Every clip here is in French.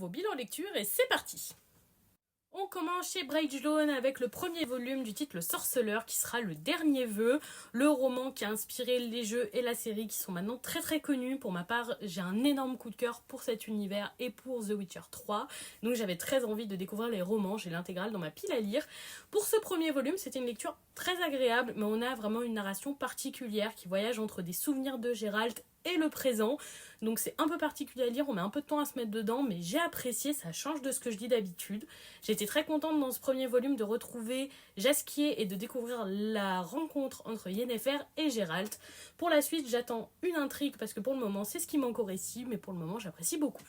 nouveau bilan lecture et c'est parti. On commence chez Brightstone avec le premier volume du titre Le Sorceleur qui sera le dernier vœu, le roman qui a inspiré les jeux et la série qui sont maintenant très très connus. Pour ma part, j'ai un énorme coup de cœur pour cet univers et pour The Witcher 3, donc j'avais très envie de découvrir les romans, j'ai l'intégrale dans ma pile à lire. Pour ce premier volume, c'était une lecture très agréable, mais on a vraiment une narration particulière qui voyage entre des souvenirs de Geralt et le présent, donc c'est un peu particulier à lire, on met un peu de temps à se mettre dedans, mais j'ai apprécié, ça change de ce que je dis d'habitude. J'étais très contente dans ce premier volume de retrouver Jaskier et de découvrir la rencontre entre Yennefer et Geralt. Pour la suite, j'attends une intrigue parce que pour le moment c'est ce qui manque au récit, mais pour le moment j'apprécie beaucoup.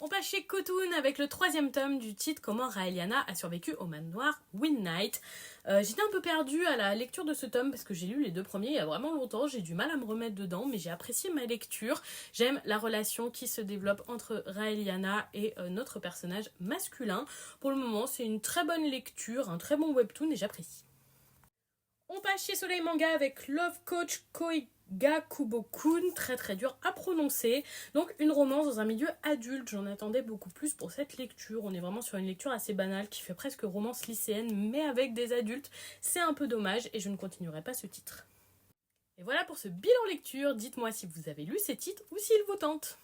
On passe chez Khotoun avec le troisième tome du titre Comment Raeliana a survécu au manoir Windnight. J'étais un peu perdue à la lecture de ce tome parce que j'ai lu les deux premiers il y a vraiment longtemps, j'ai du mal à me remettre dedans, mais j'ai apprécié ma lecture. J'aime la relation qui se développe entre Raeliana et notre personnage masculin. Pour le moment, c'est une très bonne lecture, un très bon webtoon et j'apprécie. On passe chez Soleil Manga avec Love Coach Koiga-Kubo-kun, très dur à prononcer. Donc une romance dans un milieu adulte, j'en attendais beaucoup plus pour cette lecture. On est vraiment sur une lecture assez banale qui fait presque romance lycéenne mais avec des adultes. C'est un peu dommage et je ne continuerai pas ce titre. Et voilà pour ce bilan lecture, dites-moi si vous avez lu ces titres ou s'ils vous tentent.